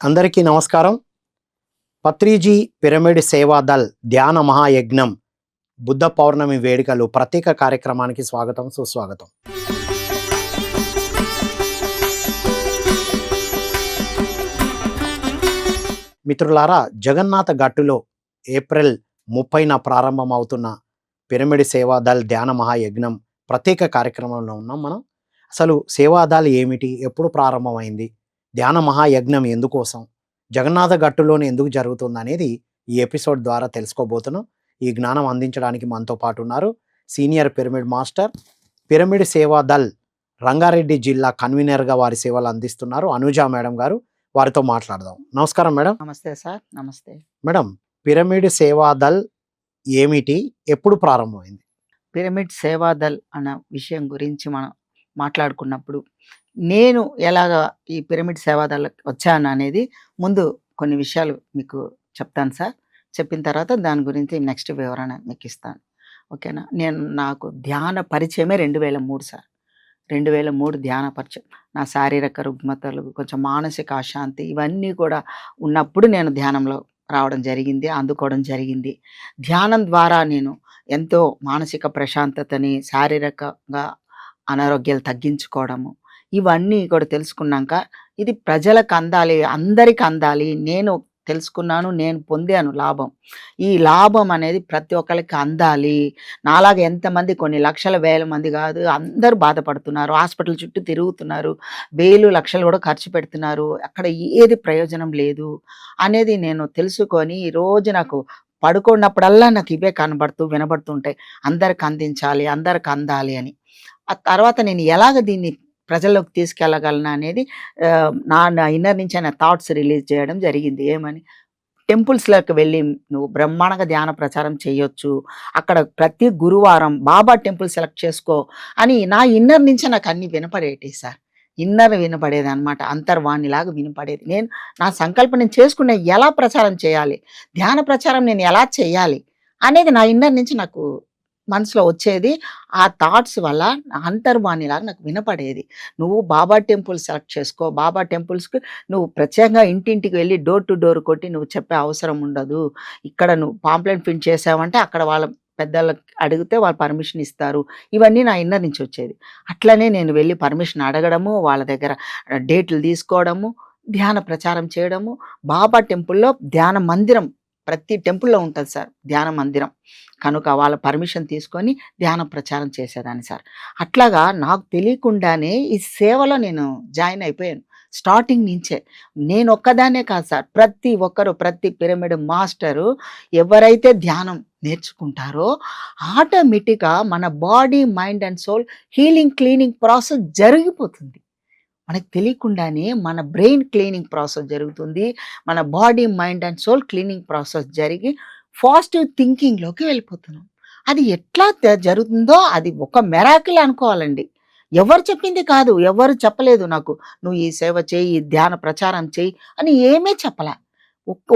అందరికీ నమస్కారం. పత్రిజీ పిరమిడ్ సేవాదల్ ధ్యాన మహాయజ్ఞం బుద్ధ పౌర్ణమి వేడుకలు ప్రత్యేక కార్యక్రమానికి స్వాగతం, సుస్వాగతం. మిత్రులారా, జగన్నాథ గట్టులో ఏప్రిల్ 30న ప్రారంభమవుతున్న పిరమిడ్ సేవాదల్ ధ్యాన మహాయజ్ఞం ప్రత్యేక కార్యక్రమంలో ఉన్నాం మనం. అసలు సేవాదల్ ఏమిటి, ఎప్పుడు ప్రారంభమైంది, ధ్యాన మహాయజ్ఞం ఎందుకోసం, జగన్నాథ గట్టులోనే ఎందుకు జరుగుతుంది అనేది ఈ ఎపిసోడ్ ద్వారా తెలుసుకోబోతున్నాం. ఈ జ్ఞానం అందించడానికి మనతో పాటు ఉన్నారు senior pyramid master, pyramid Seva Dal Rangareddy జిల్లా కన్వీనర్గా వారి సేవలు అందిస్తున్నారు అనుజా మేడం గారు. వారితో మాట్లాడదాం. నమస్కారం మేడం. నమస్తే సార్. నమస్తే మేడం, పిరమిడ్ సేవాదల్ ఏమిటి, ఎప్పుడు ప్రారంభమైంది? పిరమిడ్ సేవాదల్ అన్న విషయం గురించి మనం మాట్లాడుకున్నప్పుడు నేను ఎలాగా ఈ పిరమిడ్ సేవాదల్ వచ్చాను అనేది ముందు కొన్ని విషయాలు మీకు చెప్తాను సార్. చెప్పిన తర్వాత దాని గురించి నెక్స్ట్ వివరణ మీకు ఇస్తాను. ఓకేనా? నాకు ధ్యాన పరిచయమే 2003 సార్. 2003 ధ్యాన పరిచయం. నా శారీరక రుగ్మతలు, కొంచెం మానసిక అశాంతి ఇవన్నీ కూడా ఉన్నప్పుడు నేను ధ్యానంలో రావడం జరిగింది, అందుకోవడం జరిగింది. ధ్యానం ద్వారా నేను ఎంతో మానసిక ప్రశాంతతని, శారీరకంగా అనారోగ్యాలు తగ్గించుకోవడము ఇవన్నీ కూడా తెలుసుకున్నాక ఇది ప్రజలకు అందాలి, అందరికి అందాలి. నేను తెలుసుకున్నాను, నేను పొందాను లాభం. ఈ లాభం అనేది ప్రతి ఒక్కరికి అందాలి. నాలాగా ఎంతమంది, కొన్ని లక్షల వేల మంది కాదు, అందరూ బాధపడుతున్నారు, హాస్పిటల్ చుట్టూ తిరుగుతున్నారు, వేలు లక్షలు కూడా ఖర్చు పెడుతున్నారు, అక్కడ ఏది ప్రయోజనం లేదు అనేది నేను తెలుసుకొని ఈరోజు నాకు పడుకున్నప్పుడల్లా నాకు ఇవే వినబడుతుంటాయి. అందరికి అందించాలి, అందరికి అందాలి అని. ఆ తర్వాత నేను ఎలాగ దీన్ని ప్రజల్లోకి తీసుకెళ్ళగలను అనేది నా ఇన్నర్ నుంచి ఆయన థాట్స్ రిలీజ్ చేయడం జరిగింది. ఏమని, టెంపుల్స్లోకి వెళ్ళి నువ్వు బ్రహ్మాండంగా ధ్యాన ప్రచారం చేయొచ్చు, అక్కడ ప్రతి గురువారం బాబా టెంపుల్ సెలెక్ట్ చేసుకో అని నా ఇన్నర్ నుంచి నాకు అన్ని వినపడేటి సార్. ఇన్నర్ వినపడేది అనమాట, అంతర్వాణిలాగా వినపడేది. నేను నా సంకల్పం నేను చేసుకునే ఎలా ప్రచారం చేయాలి, ధ్యాన ప్రచారం నేను ఎలా చేయాలి అనేది నా ఇన్నర్ నుంచి నాకు మనసులో వచ్చేది. ఆ థాట్స్ వల్ల అంతర్వాణిలాగా నాకు వినపడేది. నువ్వు బాబా టెంపుల్ సెలెక్ట్ చేసుకో, బాబా టెంపుల్స్కి నువ్వు ప్రత్యేకంగా ఇంటింటికి వెళ్ళి డోర్ టు డోర్ కొట్టి నువ్వు చెప్పే అవసరం ఉండదు. ఇక్కడ నువ్వు పాంప్లెట్ ప్రింట్ చేసావంటే అక్కడ వాళ్ళ పెద్దలకు అడిగితే వాళ్ళు పర్మిషన్ ఇస్తారు. ఇవన్నీ నా ఇన్నర్ నుంచి వచ్చేది. అట్లనే నేను వెళ్ళి పర్మిషన్ అడగడము, వాళ్ళ దగ్గర డేట్లు తీసుకోవడము, ధ్యాన ప్రచారం చేయడము. బాబా టెంపుల్లో ధ్యాన మందిరం ప్రతి టెంపుల్లో ఉంటుంది సార్, ధ్యాన మందిరం. కనుక వాళ్ళ పర్మిషన్ తీసుకొని ధ్యాన ప్రచారం చేసేదాన్ని సార్. అట్లాగా నాకు తెలియకుండానే ఈ సేవలో నేను జాయిన్ అయిపోయాను స్టార్టింగ్ నుంచే. నేను ఒక్కదాన్నే కాదు సార్, ప్రతి ఒక్కరు, ప్రతి పిరమిడ్ మాస్టరు ఎవరైతే ధ్యానం నేర్చుకుంటారో ఆటోమేటిక్గా మన body, mind and soul healing, cleaning process జరిగిపోతుంది. మనకు తెలియకుండానే మన బ్రెయిన్ క్లీనింగ్ ప్రాసెస్ జరుగుతుంది, మన body, mind and soul cleaning process జరిగి పాజిటివ్ థింకింగ్లోకి వెళ్ళిపోతున్నాం. అది ఎట్లా జరుగుతుందో అది ఒక మెరాకిల్ అనుకోవాలండి. ఎవరు చెప్పింది కాదు, ఎవరు చెప్పలేదు నాకు నువ్వు ఈ సేవ చేయి, ఈ ధ్యాన ప్రచారం చేయి అని ఏమీ చెప్పలే.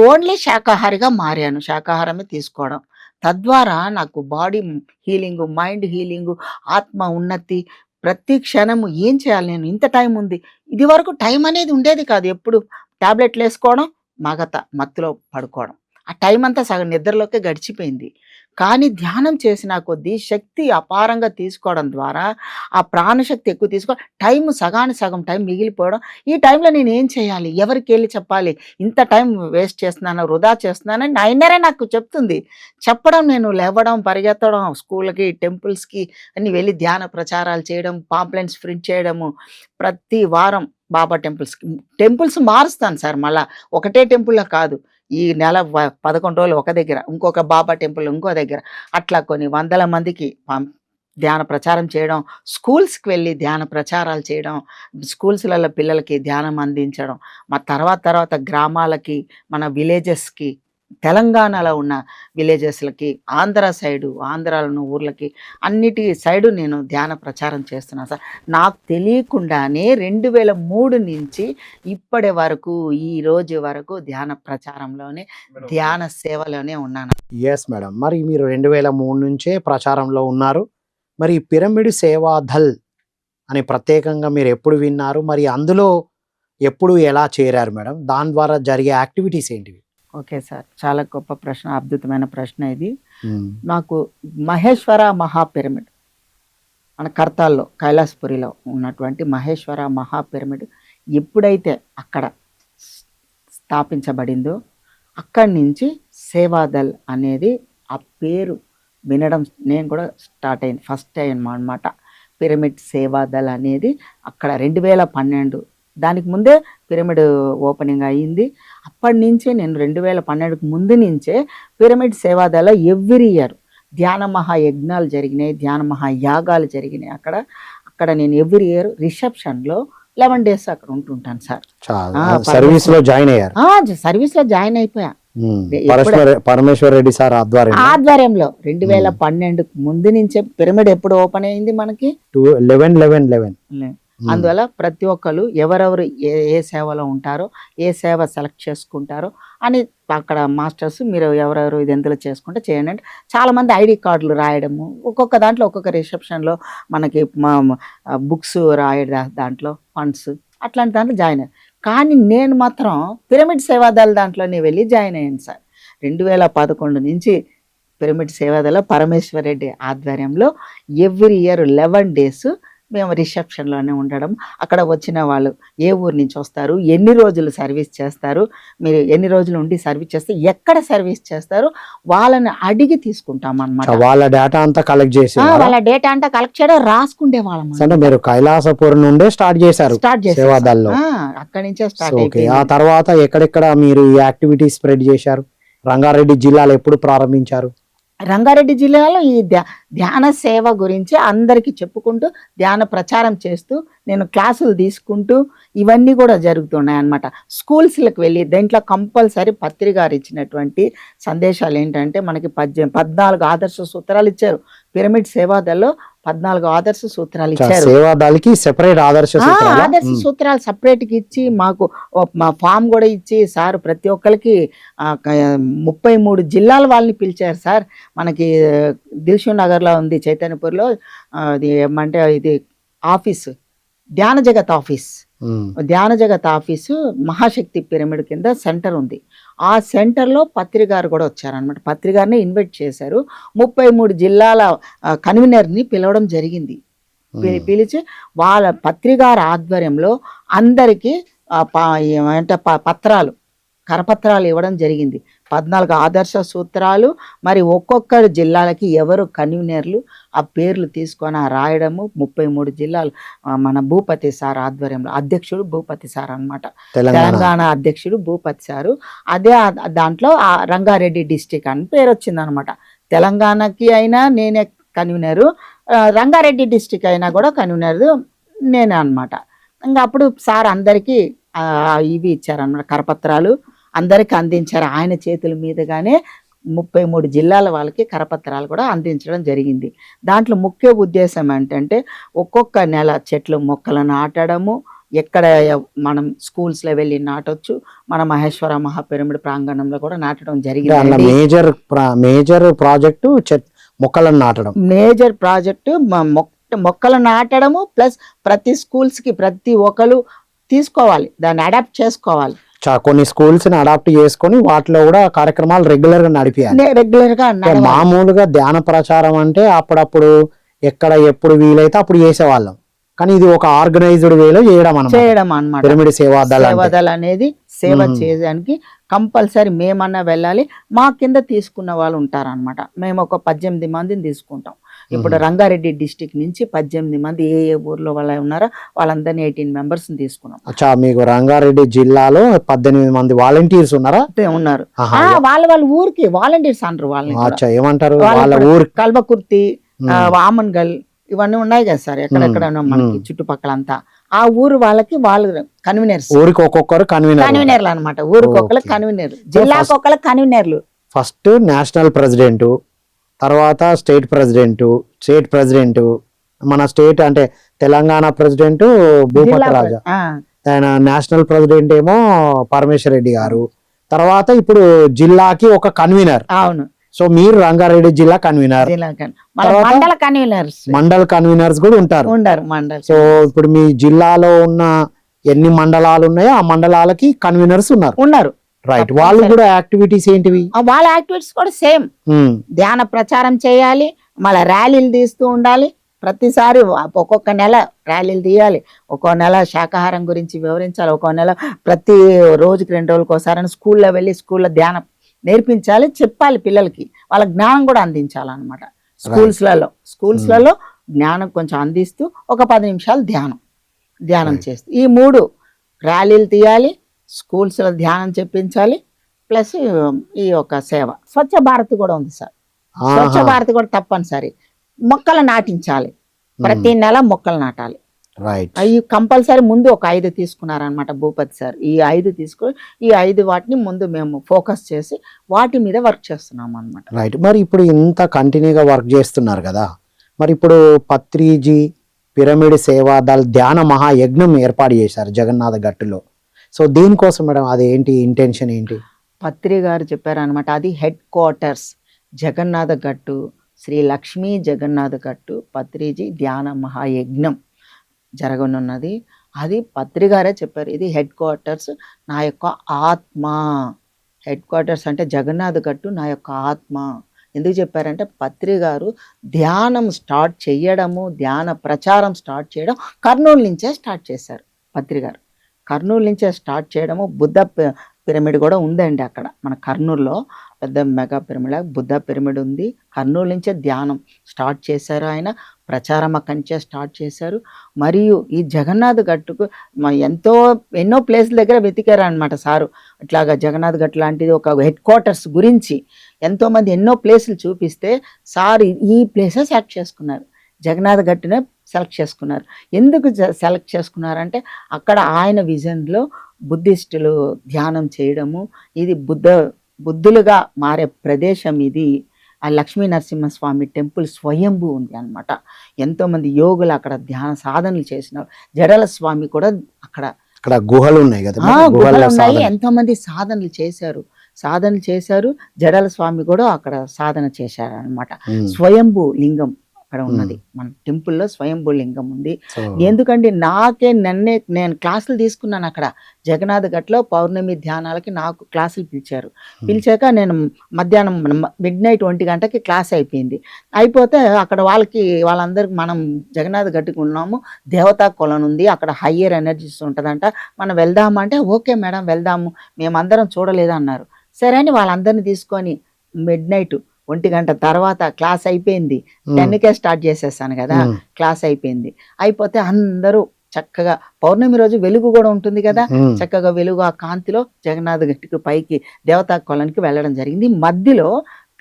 ఓన్లీ శాకాహారిగా మారాను, శాకాహారమే తీసుకోవడం. తద్వారా నాకు బాడీ హీలింగు, మైండ్ హీలింగు, ఆత్మ ఉన్నతి. ప్రతి క్షణము ఏం చేయాలి, నేను ఇంత టైం ఉంది. ఇది వరకు టైం అనేది ఉండేది కాదు. ఎప్పుడు టాబ్లెట్లు వేసుకోవడం, మత్తులో పడుకోవడం, ఆ టైం అంతా సగం నిద్రలోకే గడిచిపోయింది. కానీ ధ్యానం చేసిన కొద్దీ శక్తి అపారంగా తీసుకోవడం ద్వారా ఆ ప్రాణశక్తి ఎక్కువ టైం సగానికి సగం టైం మిగిలిపోవడం. ఈ టైంలో నేను ఏం చేయాలి, ఎవరికి వెళ్ళి చెప్పాలి, ఇంత టైం వేస్ట్ చేస్తున్నాను, వృధా చేస్తున్నానని నా ఇన్నరే నాకు చెప్తుంది. చెప్పడం, నేను లేవడం, పరిగెత్తడం, స్కూళ్ళకి, టెంపుల్స్కి అన్ని వెళ్ళి ధ్యాన ప్రచారాలు చేయడం, పాంప్లెట్స్ ప్రింట్ చేయడము. ప్రతి వారం బాబా టెంపుల్స్ మారుస్తాను సార్. మళ్ళీ ఒకటే టెంపుల్లో కాదు, ఈ నెల 11 రోజులు ఒక దగ్గర, ఇంకొక బాబా టెంపుల్ ఇంకో దగ్గర, అట్లా కొన్ని వందల మందికి ధ్యాన ప్రచారం చేయడం, స్కూల్స్కి వెళ్ళి ధ్యాన ప్రచారాలు చేయడం, స్కూల్స్లలో పిల్లలకి ధ్యానం అందించడం. మా తర్వాత గ్రామాలకి, మన విలేజెస్కి, తెలంగాణలో ఉన్న విలేజెస్లకి, ఆంధ్రాలో ఉన్న ఊర్లకి, అన్నిటి సైడు నేను ధ్యాన ప్రచారం చేస్తున్నాను సార్. నాకు తెలియకుండానే 2003 నుంచి ఇప్పటి వరకు, ఈ రోజు వరకు ధ్యాన ప్రచారంలోనే, ధ్యాన సేవలోనే ఉన్నాను. ఎస్ మేడం, మరి మీరు 2003 నుంచే ప్రచారంలో ఉన్నారు. మరి పిరమిడ్ సేవాదల్ అని ప్రత్యేకంగా మీరు ఎప్పుడు విన్నారు? మరి అందులో ఎప్పుడు ఎలా చేరారు మేడం? దాని ద్వారా జరిగే యాక్టివిటీస్ ఏంటివి? ఓకే సార్, చాలా గొప్ప ప్రశ్న, అద్భుతమైన ప్రశ్న ఇది. నాకు మహేశ్వర మహా పిరమిడ్ మన కర్తాల్లో కైలాసపురిలో ఉన్నటువంటి మహేశ్వర మహా పిరమిడ్ ఎప్పుడైతే అక్కడ స్థాపించబడిందో అక్కడి నుంచి సేవాదల్ అనేది ఆ పేరు వినడం నేను కూడా స్టార్ట్ అయింది, ఫస్ట్ టైం అనమాట. పిరమిడ్ సేవాదల్ అనేది అక్కడ 2012, దానికి ముందే పిరమిడ్ ఓపెనింగ్ అయ్యింది. అప్పటి నుంచే నేను 2012కు ముందు నుంచే పిరమిడ్ సేవాదల్ ఎవ్రీ ఇయర్ ధ్యాన మహాయజ్ఞాలు జరిగినాయి, ధ్యాన మహాయాగాలు జరిగినాయి. అక్కడ నేను ఎవ్రీ ఇయర్ రిసెప్షన్లో 11 days అక్కడ ఉంటుంటాను సార్. సర్వీస్ లో జాయిన్ అయ్యారు? సర్వీస్ లో జాయిన్ అయిపోయా పరమేశ్వర్ రెడ్డి సార్ ఆధ్వర్యంలో 2012కు ముందు నుంచే పిరమిడ్ ఎప్పుడు ఓపెన్ అయింది మనకి 11. అందువల్ల ప్రతి ఒక్కరు ఎవరెవరు ఏ సేవలో ఉంటారో, ఏ సేవ సెలెక్ట్ చేసుకుంటారో అని అక్కడ మాస్టర్స్ మీరు ఎవరెవరు ఇది ఎందులో చేసుకుంటే చేయండి అంటే చాలామంది ఐడి కార్డులు రాయడము, ఒక్కొక్క దాంట్లో ఒక్కొక్క రిసెప్షన్లో మనకి బుక్స్ రాయడం, దాంట్లో ఫండ్స్ అట్లాంటి దాంట్లో జాయిన్ అయ్యాను. కానీ నేను మాత్రం పిరమిడ్ సేవాదళ దాంట్లోనే వెళ్ళి జాయిన్ అయ్యాను సార్. 2011 నుంచి పిరమిడ్ సేవాదళ పరమేశ్వర్ రెడ్డి ఆధ్వర్యంలో ఎవ్రీ ఇయర్ 11 days మేము రిసెప్షన్లోనే ఉండడం. అక్కడ వచ్చిన వాళ్ళు ఏ ఊరు నుంచి వస్తారు, ఎన్ని రోజులు సర్వీస్ చేస్తారు, మీరు ఎన్ని రోజులు ఉండి సర్వీస్ చేస్తే ఎక్కడ సర్వీస్ చేస్తారు వాళ్ళని అడిగి తీసుకుంటాం అన్నమాట. వాళ్ళ డేటా అంతా కలెక్ట్ చేసి వాళ్ళ డేటా అంతా కలెక్ట్ చేయడం రాసుకుండే వాళ్ళం. అంటే మీరు కైలాసపురం నుండే స్టార్ట్ చేశారు సేవాదల్లో? అక్కడి నుంచే స్టార్ట్ అయిపోయింది. ఆ తర్వాత ఎక్కడెక్కడ మీరు ఈ యాక్టివిటీ స్ప్రెడ్ చేశారు? రంగారెడ్డి జిల్లాలో ఎప్పుడు ప్రారంభించారు? రంగారెడ్డి జిల్లాలో ఈ ధ్యాన సేవ గురించి అందరికీ చెప్పుకుంటూ ధ్యాన ప్రచారం చేస్తూ నేను క్లాసులు తీసుకుంటూ ఇవన్నీ కూడా జరుగుతున్నాయి అన్నమాట. స్కూల్స్లకు వెళ్ళి దీంట్లో కంపల్సరీ పత్రి గారు ఇచ్చినటువంటి సందేశాలు ఏంటంటే మనకి 14 ఆదర్శ సూత్రాలు ఇచ్చారు. పిరమిడ్ సేవాదల్లో 14 ఆదర్శ సూత్రాలు ఇచ్చారు. సేవాదళకి సెపరేట్ ఆదర్శ సూత్రాలు సపరేట్గా ఇచ్చి మాకు మా ఫామ్ కూడా ఇచ్చి సార్ ప్రతి ఒక్కరికి 33 జిల్లాల వాళ్ళని పిలిచారు సార్. మనకి దిల్షుక్ నగర్లో ఉంది, చైతన్యపూర్లో అది ఏమంటే ఇది ఆఫీసు ధ్యాన జగత్ ఆఫీసు మహాశక్తి పిరమిడ్ కింద సెంటర్ ఉంది. ఆ సెంటర్లో పత్రి గారు కూడా వచ్చారనమాట. పత్రి గారిని ఇన్వైట్ చేశారు. 33 జిల్లాల కన్వీనర్ని పిలవడం జరిగింది. పిలిచి వాళ్ళ పత్రి గారి ఆధ్వర్యంలో అందరికీ కరపత్రాలు ఇవ్వడం జరిగింది. 14 ఆదర్శ సూత్రాలు, మరి ఒక్కొక్క జిల్లాలకి ఎవరు కన్వీనర్లు ఆ పేర్లు తీసుకొని రాయడము. 33 జిల్లాలు మన భూపతి సార్ ఆధ్వర్యంలో, అధ్యక్షుడు భూపతి సార్ అనమాట, తెలంగాణ అధ్యక్షుడు భూపతి సారు. అదే దాంట్లో రంగారెడ్డి డిస్టిక్ అని పేరు వచ్చిందనమాట. తెలంగాణకి అయినా నేనే కన్వీనరు, రంగారెడ్డి డిస్టిక్ అయినా కూడా కన్వీనర్ నేనే అనమాట. ఇంకా అప్పుడు సార్ అందరికీ ఇవి ఇచ్చారనమాట, కరపత్రాలు అందరికి అందించారు. ఆయన చేతుల మీదుగానే 33 జిల్లాల వాళ్ళకి కరపత్రాలు కూడా అందించడం జరిగింది. దాంట్లో ముఖ్య ఉద్దేశం ఏంటంటే ఒక్కొక్క నెల చెట్లు మొక్కలు నాటడము, ఎక్కడ మనం స్కూల్స్లో వెళ్ళి నాటొచ్చు, మన మహేశ్వర మహాపిరమిడ్ ప్రాంగణంలో కూడా నాటడం జరిగింది. మేజర్ ప్రాజెక్టు మొక్కలను నాటడం, మేజర్ ప్రాజెక్టు మొక్కలు నాటడము. ప్లస్ ప్రతి స్కూల్స్కి ప్రతి ఒక్కరు తీసుకోవాలి, దాన్ని అడాప్ట్ చేసుకోవాలి. కొన్ని స్కూల్స్ ని అడాప్ట్ చేసుకొని వాటిలో కూడా కార్యక్రమాలు రెగ్యులర్ గా నడిపారు. మామూలుగా ధ్యాన ప్రచారం అంటే అప్పుడప్పుడు ఎక్కడ ఎప్పుడు వీలైతే అప్పుడు చేసేవాళ్ళం, కానీ ఇది ఒక ఆర్గనైజ్డ్ వేలో చేయడం అన్నమాట. పిరమిడ్ సేవాదళ అనేది సేవ చేయడానికి కంపల్సరీ మేమన్నా వెళ్ళాలి. మా కింద తీసుకున్న వాళ్ళు ఉంటారనమాట. మేము ఒక 18 మందిని తీసుకుంటాం. ఇప్పుడు రంగారెడ్డి డిస్టిక్ నుంచి 18 మంది ఏ ఊర్లో వాళ్ళు ఉన్నారో వాళ్ళందరినీ 18 members తీసుకున్నాం. మీకు రంగారెడ్డి జిల్లాలో 18 మంది వాలంటీర్స్ ఉన్నారా? ఉన్నారు. వాళ్ళ ఊరికి వాలంటీర్స్ అంటారు. వాళ్ళని ఏమంటారు? కల్వకుర్తి, ఆమన్గల్ ఇవన్నీ ఉన్నాయి కదా సార్, ఎక్కడెక్కడ మనకి చుట్టుపక్కలంతా. ఆ ఊరు వాళ్ళకి వాళ్ళు కన్వీనర్స్, ఊరికి ఒక్కొక్కరు కన్వీనర్లు అనమాట. ఊరికి ఒక్కరు కన్వీనర్, జిల్లాకు ఒక్కరు కన్వీనర్లు. ఫస్ట్ నేషనల్ ప్రెసిడెంట్, తర్వాత స్టేట్ ప్రెసిడెంట్, మన స్టేట్ అంటే తెలంగాణ ప్రెసిడెంట్ భూపతి రాజా, ఆయన నేషనల్ ప్రెసిడెంట్ ఏమో పరమేశ్వర్ రెడ్డి గారు, తర్వాత ఇప్పుడు జిల్లాకి ఒక కన్వీనర్. అవును. సో మీరు రంగారెడ్డి జిల్లా కన్వీనర్, మండల్ కన్వీనర్స్ కూడా ఉంటారు. సో ఇప్పుడు మీ జిల్లాలో ఉన్న ఎన్ని మండలాలు ఉన్నాయో ఆ మండలాలకి కన్వీనర్స్ ఉన్నారు. ఉన్నారు. రైట్. వాళ్ళు తప్పనిసరి. కూడా యాక్టివిటీస్ ఏంటివి? వాళ్ళ యాక్టివిటీస్ కూడా సేమ్. ఉమ్, ధ్యాన ప్రచారం చేయాలి, మళ్ళీ ర్యాలీలు తీస్తూ ఉండాలి. ప్రతిసారి ఒక్కొక్క నెల ర్యాలీలు తీయాలి, ఒక్కో నెల శాకాహారం గురించి వివరించాలి, ఒక్కో నెల ప్రతి రోజుకి 2 రోజులకు ఒకసారి స్కూల్లో వెళ్ళి స్కూల్లో ధ్యానం నేర్పించాలి, చెప్పాలి పిల్లలకి, వాళ్ళ జ్ఞానం కూడా అందించాలన్నమాట. స్కూల్స్లలో జ్ఞానం కొంచెం అందిస్తూ ఒక 10 నిమిషాలు ధ్యానం Right. చేస్తూ ఈ 3 ర్యాలీలు తీయాలి, స్కూల్స్లో ధ్యానం చెప్పించాలి, ప్లస్ ఈ యొక్క సేవ. స్వచ్ఛ భారత్ కూడా ఉంది సార్. స్వచ్ఛ భారత్ కూడా తప్పనిసరి. మొక్కలు నాటించాలి, ప్రతి నెల మొక్కలు నాటాలి. రైట్. అవి కంపల్సరీ. ముందు ఒక 5 తీసుకున్నారనమాట భూపతి సార్. ఈ 5 తీసుకొని ఈ 5 వాటిని ముందు మేము ఫోకస్ చేసి వాటి మీద వర్క్ చేస్తున్నాం అనమాట. రైట్. మరి ఇప్పుడు ఇంత కంటిన్యూగా వర్క్ చేస్తున్నారు కదా, మరి ఇప్పుడు పత్రిజీ పిరమిడ్ సేవాదల్ ధ్యాన మహాయజ్ఞం ఏర్పాటు చేశారు జగన్నాథ గట్టులో. సో దీనికోసం మేడం అది ఏంటి, ఇంటెన్షన్ ఏంటి? పత్రి గారు చెప్పారనమాట, అది హెడ్ క్వార్టర్స్ జగన్నాథ గట్టు, శ్రీ లక్ష్మీ జగన్నాథ గట్టు పత్రిజీ ధ్యాన మహాయజ్ఞం జరగనున్నది. అది పత్రి గారే చెప్పారు, ఇది హెడ్ క్వార్టర్స్, నా యొక్క ఆత్మ. హెడ్ క్వార్టర్స్ అంటే జగన్నాథ గట్టు నా యొక్క ఆత్మ. ఎందుకు చెప్పారంటే పత్రి గారు ధ్యానం స్టార్ట్ చేయడము, ధ్యాన ప్రచారం స్టార్ట్ చేయడం కర్నూలు నుంచే స్టార్ట్ చేశారు. పత్రి గారు కర్నూలు నుంచే స్టార్ట్ చేయడము. బుద్ధ పిరమిడ్ కూడా ఉందండి అక్కడ మన కర్నూలులో, పెద్ద మెగా పిరమిడ్, బుద్ధ పిరమిడ్ ఉంది. కర్నూలు నుంచే ధ్యానం స్టార్ట్ చేశారు ఆయన, ప్రచారం అక్కడి నుంచే స్టార్ట్ చేశారు. మరియు ఈ జగన్నాథ్ గట్టుకు ఎన్నో ప్లేసుల దగ్గర వెతికారు అనమాట సారు. ఇట్లాగా జగన్నాథ్ గట్టు లాంటిది ఒక హెడ్ క్వార్టర్స్ గురించి ఎంతోమంది ఎన్నో ప్లేసులు చూపిస్తే సార్ ఈ ప్లేసే సెలెక్ట్ చేసుకున్నారు, జగన్నాథ్ గట్టునే సెలెక్ట్ చేసుకున్నారు. ఎందుకు సెలెక్ట్ చేసుకున్నారంటే అక్కడ ఆయన విజన్లో బుద్ధిస్టులు ధ్యానం చేయడము, ఇది బుద్ధులుగా మారే ప్రదేశం ఇది. ఆ లక్ష్మీ నరసింహస్వామి టెంపుల్ స్వయంభూ ఉంది అనమాట. ఎంతోమంది యోగులు అక్కడ ధ్యాన సాధనలు చేసినారు. జడల స్వామి కూడా అక్కడ గుహలు ఉన్నాయి కదా, గుహలు ఉన్నాయి, ఎంతోమంది సాధనలు చేశారు. జడల స్వామి కూడా అక్కడ సాధన చేశారు అనమాట. స్వయంభూ లింగం అక్కడ ఉన్నది, మన టెంపుల్లో స్వయంభూ లింగం ఉంది. ఎందుకంటే నేను క్లాసులు తీసుకున్నాను అక్కడ జగన్నాథ్ గట్లో. పౌర్ణమి ధ్యానాలకి నాకు క్లాసులు పిలిచాక నేను మధ్యాహ్నం మిడ్-నైట్ 1 గంటకి క్లాస్ అయిపోతే అక్కడ వాళ్ళందరికి మనం జగన్నాథ్ గట్టుకు ఉన్నాము, దేవతా కొలను ఉంది, అక్కడ హయ్యర్ ఎనర్జీస్ ఉంటుందంట, మనం వెళ్దామంటే ఓకే మేడం వెళ్దాము, మేమందరం చూడలేదన్నారు. సరే అని వాళ్ళందరినీ తీసుకొని మిడ్-నైట్ 1 గంట తర్వాత క్లాస్ అయిపోయింది. 10కే స్టార్ట్ చేసేసాను కదా, క్లాస్ అయిపోతే అందరూ చక్కగా పౌర్ణమి రోజు వెలుగు కూడా ఉంటుంది కదా, చక్కగా వెలుగు ఆ కాంతిలో జగన్నాథ్ గట్టుకు పైకి దేవతా కొలానికి వెళ్ళడం జరిగింది. మధ్యలో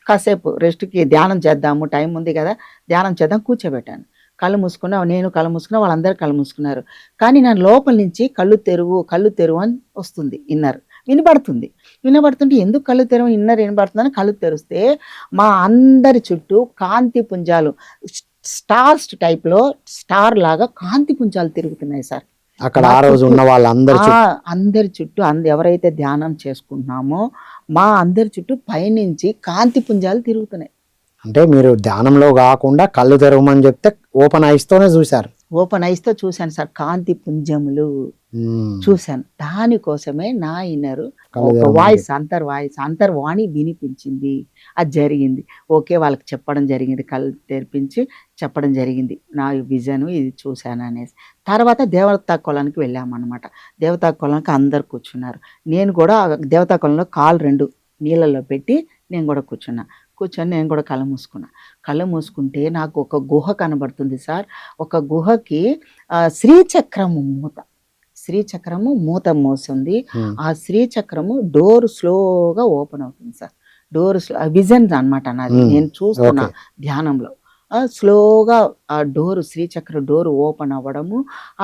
కాసేపు రెస్ట్కి ధ్యానం చేద్దాము, టైం ఉంది కదా ధ్యానం చేద్దాం కూర్చోబెట్టాను. నేను కళ్ళు మూసుకున్నా, వాళ్ళందరూ కళ్ళు మూసుకున్నారు. కానీ నా లోపల నుంచి కళ్ళు తెరువు అని వస్తుంది, వినబడుతుంటే ఎందుకు కళ్ళు తెరవు వినబడుతుందని కళ్ళు తెరిస్తే మా అందరి చుట్టూ కాంతి పుంజాలు, స్టార్స్ టైప్లో స్టార్ లాగా కాంతి పుంజాలు తిరుగుతున్నాయి సార్. అక్కడ ఆ రోజు ఉన్న అందరి చుట్టూ ఎవరైతే ధ్యానం చేసుకుంటున్నామో మా అందరి చుట్టూ పైనుంచి కాంతి పుంజాలు తిరుగుతున్నాయి. అంటే మీరు ధ్యానంలో కాకుండా కళ్ళు తెరవమని చెప్తే ఓపెన్ ఐస్తోనే చూశారు? ఓపెన్ ఐస్తో చూశాను సార్, కాంతి పుంజములు చూశాను. దానికోసమే నా ఇన్నరు ఒక వాయిస్, అంతర్వాణి వినిపించింది. అది జరిగింది. ఓకే, వాళ్ళకి చెప్పడం జరిగింది, కళ్ళు తెరిపించి చెప్పడం జరిగింది నా విజన్ ఇది చూశాను అనేసి. తర్వాత దేవతా కొలానికి వెళ్ళామన్నమాట. దేవతా కొలానికి అందరు కూర్చున్నారు. నేను కూడా దేవతా కొలంలో కాలు 2 నీళ్ళల్లో పెట్టి నేను కూడా కూర్చొని నేను కూడా కళ్ళు మూసుకుంటే నాకు ఒక గుహ కనబడుతుంది సార్. ఒక గుహకి శ్రీచక్రము మూత మోసింది. ఆ శ్రీచక్రము డోర్ స్లోగా ఓపెన్ అవుతుంది సార్. విజన్ అనమాట నాది, నేను చూస్తున్నా ధ్యానంలో. స్లోగా ఆ శ్రీచక్ర డోర్ ఓపెన్ అవ్వడము,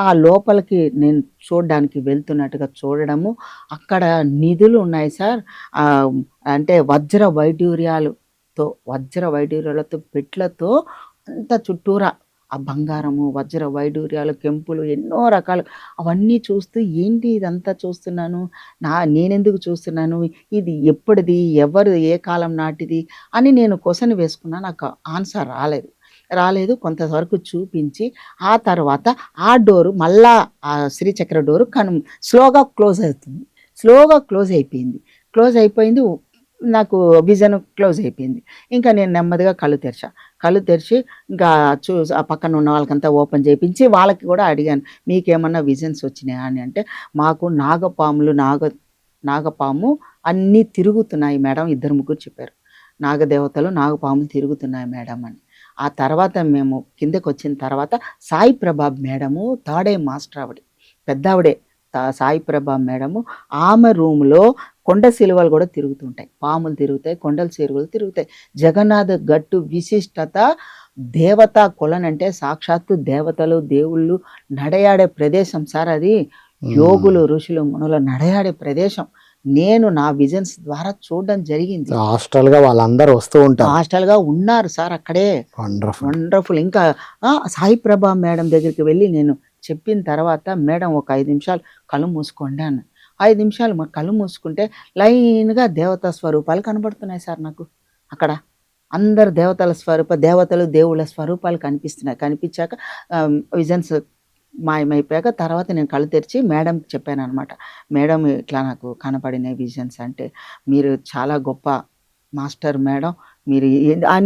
ఆ లోపలికి నేను చూడడానికి వెళ్తున్నట్టుగా చూడడము. అక్కడ నిధులు ఉన్నాయి సార్, అంటే వజ్ర వైడూర్యాలతో పెట్లతో అంత చుట్టూరా ఆ బంగారము, వజ్ర వైడూర్యాలు, కెంపులు, ఎన్నో రకాలు అవన్నీ చూస్తూ ఏంటి ఇదంతా చూస్తున్నాను, నేనెందుకు చూస్తున్నాను, ఇది ఎప్పటిది, ఎవరు, ఏ కాలం నాటిది అని నేను క్వశ్చన్ వేసుకున్నా. నాకు ఆన్సర్ రాలేదు. రాలేదు. కొంతవరకు చూపించి ఆ తర్వాత ఆ డోరు మళ్ళా ఆ శ్రీచక్ర డోరు స్లోగా క్లోజ్ అవుతుంది. స్లోగా క్లోజ్ అయిపోయింది. క్లోజ్ అయిపోయింది. నాకు విజన్ క్లోజ్ అయిపోయింది. ఇంకా నేను నెమ్మదిగా కళ్ళు తెరిచా. కళ్ళు తెరిచి ఇంకా ఆ పక్కన ఉన్న వాళ్ళకంతా ఓపెన్ చేపించి వాళ్ళకి కూడా అడిగాను. మీకేమన్నా విజన్స్ వచ్చినాయా అని. అంటే మాకు నాగపాము అన్నీ తిరుగుతున్నాయి మేడం. ఇద్దరు ముగ్గురు చెప్పారు. నాగదేవతలు నాగపాములు తిరుగుతున్నాయి మేడం అని. ఆ తర్వాత మేము కిందకొచ్చిన తర్వాత సాయి ప్రభా మేడము థర్డ్ మాస్టర్ ఆవిడ. పెద్దావిడే. సాయి ప్రభా మేడము ఆమె రూమ్‌లో కొండ సిలువలు కూడా తిరుగుతుంటాయి. పాములు తిరుగుతాయి. కొండల సిలువలు తిరుగుతాయి. జగన్నాథ గట్టు విశిష్టత దేవతా కొలను అంటే సాక్షాత్తు దేవతలు, దేవుళ్ళు నడయాడే ప్రదేశం సార్ అది. యోగులు, ఋషులు, మునులు నడయాడే ప్రదేశం. నేను నా విజన్స్ ద్వారా చూడడం జరిగింది. హాస్టల్‌గా వాళ్ళందరూ వస్తూ ఉంటారు. హాస్టల్‌గా ఉన్నారు సార్ అక్కడే. వండర్‌ఫుల్. వండర్‌ఫుల్. ఇంకా సాయి ప్రభా మేడం దగ్గరికి వెళ్ళి నేను చెప్పిన తర్వాత మేడం ఒక 5 నిమిషాలు కళ్ళు మూసుకోండి అన్న. 5 నిమిషాలు కళ్ళు మూసుకుంటే లైన్‌గా దేవతా స్వరూపాలు కనబడుతున్నాయి సార్ నాకు అక్కడ. అందరు దేవతలు, దేవుళ్ళ స్వరూపాలు కనిపిస్తున్నాయి. కనిపించాక విజన్స్ మాయమైపోయాక తర్వాత నేను కళ్ళు తెరిచి మేడంకి చెప్పాననమాట. మేడం ఇట్లా నాకు కనపడినాయి విజన్స్ అంటే, మీరు చాలా గొప్ప మాస్టర్ మేడం. మీరు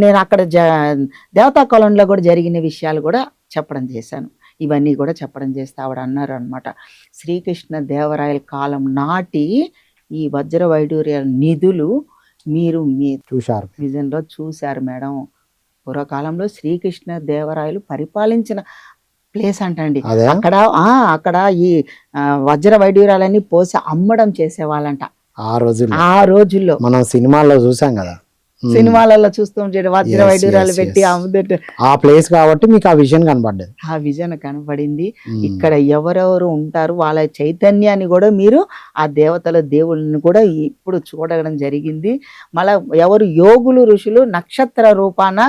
నేను అక్కడ దేవతా కొలంలో కూడా జరిగిన విషయాలు కూడా చెప్పడం చేశాను. ఇవన్నీ కూడా చెప్పడం చేస్తే ఆవిడ అన్నారు అనమాట, శ్రీకృష్ణ దేవరాయల కాలం నాటి ఈ వజ్ర వైడూర్యాల నిధులు మీరు మీ చూశారు. విజన్‌లో చూశారు మేడం. పూర్వకాలంలో శ్రీకృష్ణ దేవరాయలు పరిపాలించిన ప్లేస్ అంటండి. అదే అక్కడ ఈ వజ్ర వైడూర్యాలన్నీ పోసి అమ్మడం చేసేవాళ్ళంట ఆ రోజుల్లో. మనం సినిమాల్లో చూసాం కదా, సినిమాలలో చూస్తూ ఉంటాడు వజ్ర వైడూర్యాలు పెట్టి అమ్ముతుంటే ఆ ప్లేస్ కాబట్టి మీకు ఆ విజన్ కనబడ్డది. ఆ విజన్ కనపడింది. ఇక్కడ ఎవరెవరు ఉంటారు వాళ్ళ చైతన్యాన్ని కూడా మీరు ఆ దేవతల దేవుళ్ళని కూడా ఇప్పుడు చూడడం జరిగింది. మళ్ళా ఎవరు యోగులు ఋషులు నక్షత్ర రూపాన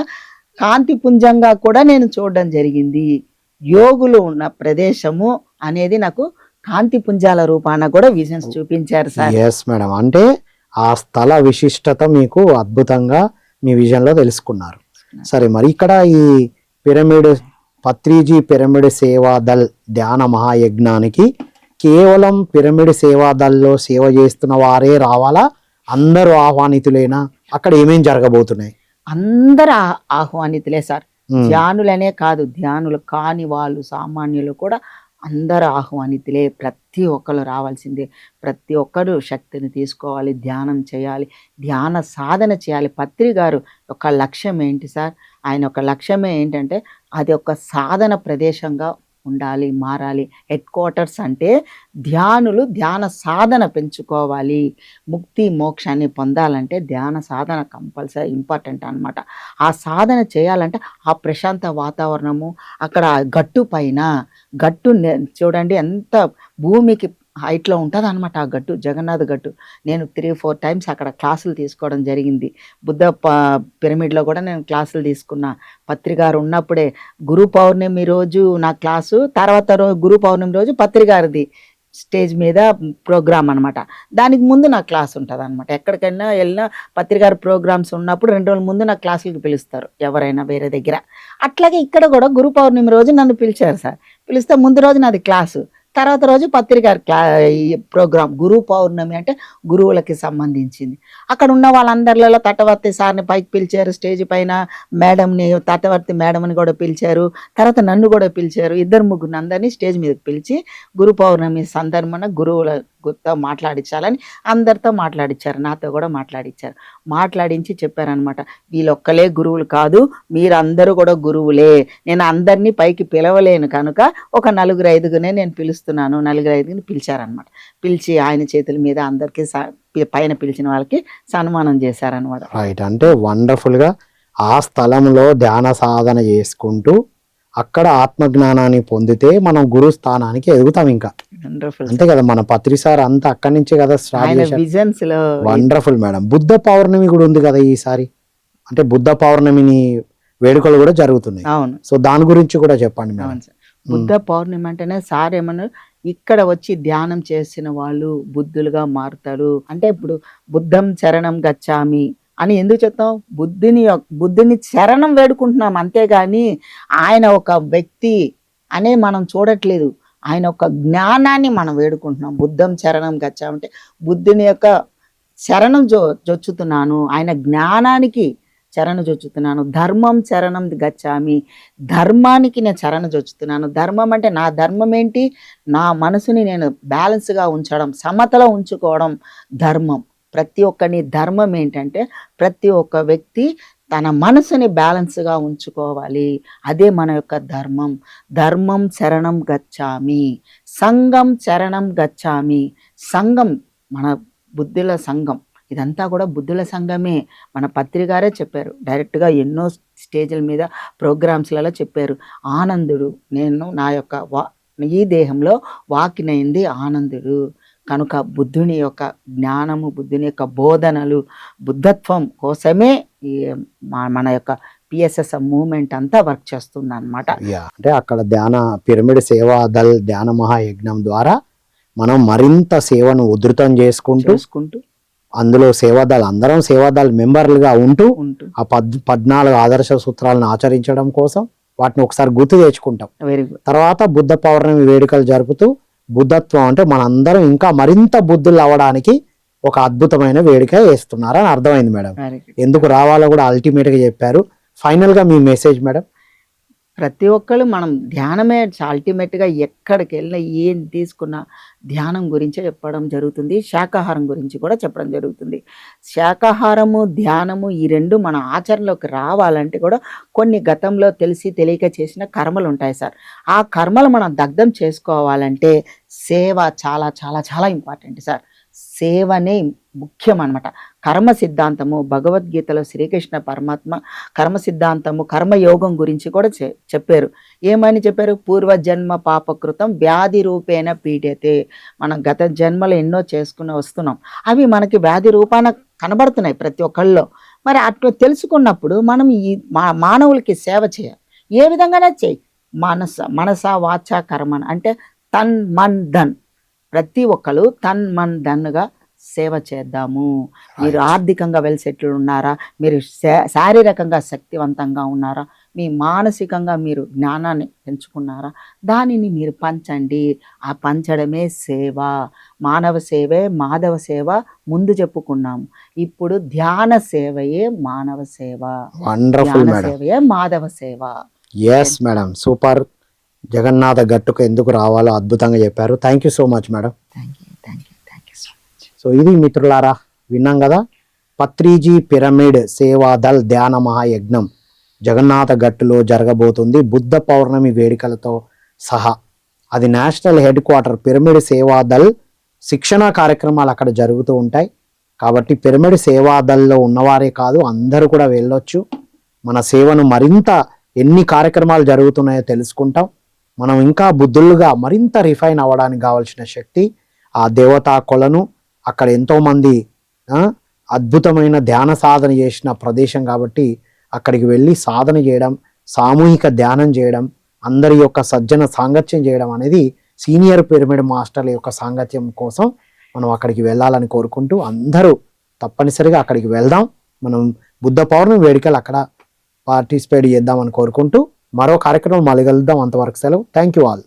కాంతి పుంజంగా కూడా నేను చూడడం జరిగింది. యోగులు ఉన్న ప్రదేశము అనేది నాకు కాంతి పుంజాల రూపాన కూడా విజన్స్ చూపించారు సార్. Yes madam. అంటే ఆ స్థల విశిష్టత మీకు అద్భుతంగా మీ విజన్లో తెలుసుకున్నారు. సరే, మరి ఇక్కడ ఈ పిరమిడ్ పత్రిజీ పిరమిడ్ సేవాదల్ ధ్యాన మహాయజ్ఞానికి కేవలం పిరమిడ్ సేవాదల్లో సేవ చేస్తున్న వారే రావాలా, అందరూ ఆహ్వానితులేనా? అక్కడ ఏమేం జరగబోతున్నాయి? అందరూ ఆహ్వానితులే సార్. ధ్యానులనే కాదు, ధ్యానులు కాని వాళ్ళు సామాన్యులు కూడా అందరూ ఆహ్వానితులే. ప్రతి ఒక్కరు రావాల్సిందే. ప్రతి ఒక్కరు శక్తిని తీసుకోవాలి, ధ్యానం చేయాలి, ధ్యాన సాధన చేయాలి. పత్రి గారు ఒక లక్ష్యం ఏంటి సార్? ఆయన ఒక లక్ష్యమే ఏంటంటే అది ఒక సాధన ప్రదేశంగా ఉండాలి, మారాలి. హెడ్ క్వార్టర్స్ అంటే ధ్యానులు ధ్యాన సాధన పెంచుకోవాలి. ముక్తి మోక్షాన్ని పొందాలంటే ధ్యాన సాధన కంపల్సరీ ఇంపార్టెంట్ అనమాట. ఆ సాధన చేయాలంటే ఆ ప్రశాంత వాతావరణము అక్కడ గట్టు చూడండి ఎంత భూమికి హైట్లో ఉంటుంది అనమాట ఆ గట్టు, జగన్నాథ గట్టు. నేను 3-4 టైమ్స్ అక్కడ క్లాసులు తీసుకోవడం జరిగింది. బుద్ధ పిరమిడ్లో కూడా నేను క్లాసులు తీసుకున్నా. పత్రిగారు ఉన్నప్పుడే గురు పౌర్ణమి రోజు నా క్లాసు, తర్వాత గురు పౌర్ణమి రోజు పత్రిగారిది స్టేజ్ మీద ప్రోగ్రామ్ అనమాట. దానికి ముందు నా క్లాస్ ఉంటుంది అనమాట. ఎక్కడికైనా వెళ్ళినా పత్రికారు ప్రోగ్రామ్స్ ఉన్నప్పుడు 2 రోజుల ముందు నా క్లాసులకు పిలుస్తారు ఎవరైనా వేరే దగ్గర. అట్లాగే ఇక్కడ కూడా గురు పౌర్ణమి రోజు నన్ను పిలిచారు సార్. పిలిస్తే ముందు రోజు నాది క్లాసు, తర్వాత రోజు పత్రికారు ప్రోగ్రామ్. గురు పౌర్ణమి అంటే గురువులకి సంబంధించింది. అక్కడ ఉన్న వాళ్ళందరిలో తటవర్తి సార్ని పైకి పిలిచారు, స్టేజ్ పైన మేడంని, తటవర్తి మేడంని కూడా పిలిచారు. తర్వాత నన్ను కూడా పిలిచారు. 2-3 అందరినీ స్టేజ్ మీదకి పిలిచి గురు పౌర్ణమి సందర్భంగా గురువులతో మాట్లాడించాలని అందరితో మాట్లాడించారు. నాతో కూడా మాట్లాడించి చెప్పారనమాట, వీళ్ళొక్కలే గురువులు కాదు, మీరందరూ కూడా గురువులే. నేను అందరినీ పైకి పిలవలేను కనుక ఒక 4-5 నేను పిలుస్తున్నాను. 4-5 పిలిచారనమాట. పిలిచి ఆయన చేతుల మీద అందరికీ పైన పిలిచిన వాళ్ళకి సన్మానం చేశారనమాట. రైట్. అంటే వండర్ఫుల్గా ఆ స్థలంలో ధ్యాన సాధన చేసుకుంటూ అక్కడ ఆత్మజ్ఞానాన్ని పొందితే మనం గురు స్థానానికి ఎదుగుతాం. ఇంకా అంతే కదా, మన పత్రి సార్ అంతా అక్కడి నుంచే కదా స్టార్ట్ చేశారు. Wonderful madam. బుద్ధ పౌర్ణమి కూడా ఉంది కదా ఈసారి, అంటే బుద్ధ పౌర్ణమిని వేడుకలు కూడా జరుగుతున్నాయి. అవును. సో దాని గురించి కూడా చెప్పండి మేడం. బుద్ధ పౌర్ణమి అంటేనే సార్ ఏమన్నారు, ఇక్కడ వచ్చి ధ్యానం చేసిన వాళ్ళు బుద్ధులుగా మారుతారు అంటే. ఇప్పుడు బుద్ధం శరణం గచ్చామి అని ఎందుకు చెప్తాం? బుద్ధుని శరణం వేడుకుంటున్నాం, అంతేగాని ఆయన ఒక వ్యక్తి అనే మనం చూడట్లేదు. ఆయన ఒక జ్ఞానాన్ని మనం వేడుకుంటున్నాం. బుద్ధం శరణం గచ్చామంటే బుద్ధుని యొక్క శరణం జొచ్చుతున్నాను, ఆయన జ్ఞానానికి శరణ జొచ్చుతున్నాను. ధర్మం శరణం గచ్చామి, ధర్మానికి నేను శరణ జొచ్చుతున్నాను. ధర్మం అంటే నా ధర్మం ఏంటి? నా మనసుని నేను బ్యాలెన్స్గా ఉంచడం, సమతలో ఉంచుకోవడం ధర్మం. ప్రతి ఒక్కని ధర్మం ఏంటంటే ప్రతి ఒక్క వ్యక్తి తన మనసుని బ్యాలెన్స్గా ఉంచుకోవాలి. అదే మన యొక్క ధర్మం. ధర్మం శరణం గచ్చామి, సంఘం శరణం గచ్చామి. సంఘం మన బుద్ధుల సంఘం, ఇదంతా కూడా బుద్ధుల సంఘమే. మన పత్రికారే చెప్పారు, డైరెక్ట్గా ఎన్నో స్టేజ్ల మీద ప్రోగ్రామ్స్లలో చెప్పారు. ఆనందుడు నేను నా యొక్క ఈ దేహంలో వాకినైంది ఆనందుడు. కనుక బుద్ధుని యొక్క జ్ఞానము, బుద్ధుని యొక్క బోధనలు, బుద్ధత్వం కోసమే ఈ మన యొక్క పిఎస్ఎస్ మూమెంట్ అంతా వర్క్ చేస్తుంది అనమాట. అంటే అక్కడ పిరమిడ్ సేవా దళ్ ధ్యాన మహాయజ్ఞం ద్వారా మనం మరింత సేవను ఉధృతం చేసుకుంటూ అందులో సేవాదళ్ అందరం సేవాదళ్ మెంబర్లుగా ఉంటూ ఆ 14 ఆదర్శ సూత్రాలను ఆచరించడం కోసం వాటిని ఒకసారి గుర్తు తెచ్చుకుంటాం. తర్వాత బుద్ధ పౌర్ణమి వేడుకలు జరుపుతూ బుద్ధత్వం అంటే మనందరం ఇంకా మరింత బుద్ధులు అవ్వడానికి ఒక అద్భుతమైన వేడుక వేస్తున్నారని అర్థమైంది మేడం. ఎందుకు రావాలో కూడా అల్టిమేట్ గా చెప్పారు. ఫైనల్ గా మీ మెసేజ్ మేడం. ప్రతి ఒక్కరు మనం ధ్యానమే అల్టిమేట్గా ఎక్కడికి వెళ్ళినా ఏం తీసుకున్నా ధ్యానం గురించే చెప్పడం జరుగుతుంది. శాకాహారం గురించి కూడా చెప్పడం జరుగుతుంది. శాకాహారము ధ్యానము ఈ రెండు మన ఆచరణలోకి రావాలంటే కూడా కొన్ని గతంలో తెలిసి తెలియక చేసిన కర్మలు ఉంటాయి సార్. ఆ కర్మలు మనం దగ్ధం చేసుకోవాలంటే సేవ చాలా చాలా చాలా ఇంపార్టెంట్ సార్. సేవనే ముఖ్యం అనమాట. కర్మ సిద్ధాంతము భగవద్గీతలో శ్రీకృష్ణ పరమాత్మ కర్మ సిద్ధాంతము కర్మయోగం గురించి కూడా చెప్పారు. ఏమని చెప్పారు? పూర్వజన్మ పాపకృతం వ్యాధి రూపేణ పీడితే. మనం గత జన్మలు ఎన్నో చేసుకుని వస్తున్నాం, అవి మనకి వ్యాధి రూపాన కనబడుతున్నాయి ప్రతి ఒక్కళ్ళలో. మరి అట్లా తెలుసుకున్నప్పుడు మనం ఈ మానవులకి సేవ చేయాలి. ఏ విధంగానే చేయి, మనస వాచ కర్మన్ అంటే తన్ మన్ ధన్. ప్రతి ఒక్కరు తన్ మన్ ధన్గా సేవ చేద్దాము. మీరు ఆర్థికంగా వెల్ సెటిల్ ఉన్నారా? మీరు శారీరకంగా శక్తివంతంగా ఉన్నారా? మీ మానసికంగా మీరు జ్ఞానాన్ని పెంచుకున్నారా? దానిని మీరు పంచండి. ఆ పంచడమే సేవ. మానవ సేవే మాధవ సేవ ముందు చెప్పుకున్నాము. ఇప్పుడు ధ్యాన సేవయే మానవ సేవ, ధ్యాన సేవయే మాధవ సేవ. Yes madam, super. జగన్నాథ గట్టుకు ఎందుకు రావాలో అద్భుతంగా చెప్పారు. Thank you so much madam. So ఇది మిత్రులారా, విన్నాం కదా, పత్రిజీ పిరమిడ్ సేవాదల్ ధ్యాన మహాయజ్ఞం జగన్నాథ గట్టులో జరగబోతుంది బుద్ధ పౌర్ణమి వేడుకలతో సహా. అది national head quarter pyramid Seva Dal శిక్షణా కార్యక్రమాలు అక్కడ జరుగుతూ ఉంటాయి. కాబట్టి పిరమిడ్ సేవాదల్లో ఉన్నవారే కాదు, అందరూ కూడా వెళ్ళొచ్చు. మన సేవను మరింత ఎన్ని కార్యక్రమాలు జరుగుతున్నాయో తెలుసుకుంటాం. మనం ఇంకా బుద్ధులుగా మరింత రిఫైన్ అవ్వడానికి కావాల్సిన శక్తి ఆ దేవతా కొలను అక్కడ ఎంతోమంది అద్భుతమైన ధ్యాన సాధన చేసిన ప్రదేశం కాబట్టి అక్కడికి వెళ్ళి సాధన చేయడం, సామూహిక ధ్యానం చేయడం, అందరి యొక్క సజ్జన సాంగత్యం చేయడం అనేది సీనియర్ పిరమిడ్ మాస్టర్ల యొక్క సాంగత్యం కోసం మనం అక్కడికి వెళ్ళాలని కోరుకుంటూ అందరూ తప్పనిసరిగా అక్కడికి వెళ్దాం. మనం బుద్ధ పౌర్ణమి వేడుకలు అక్కడ పార్టిసిపేట్ చేద్దామని కోరుకుంటూ మరో కార్యక్రమం మళ్ళీ కలుద్దాం. అంతవరకు సెలవు. Thank you all.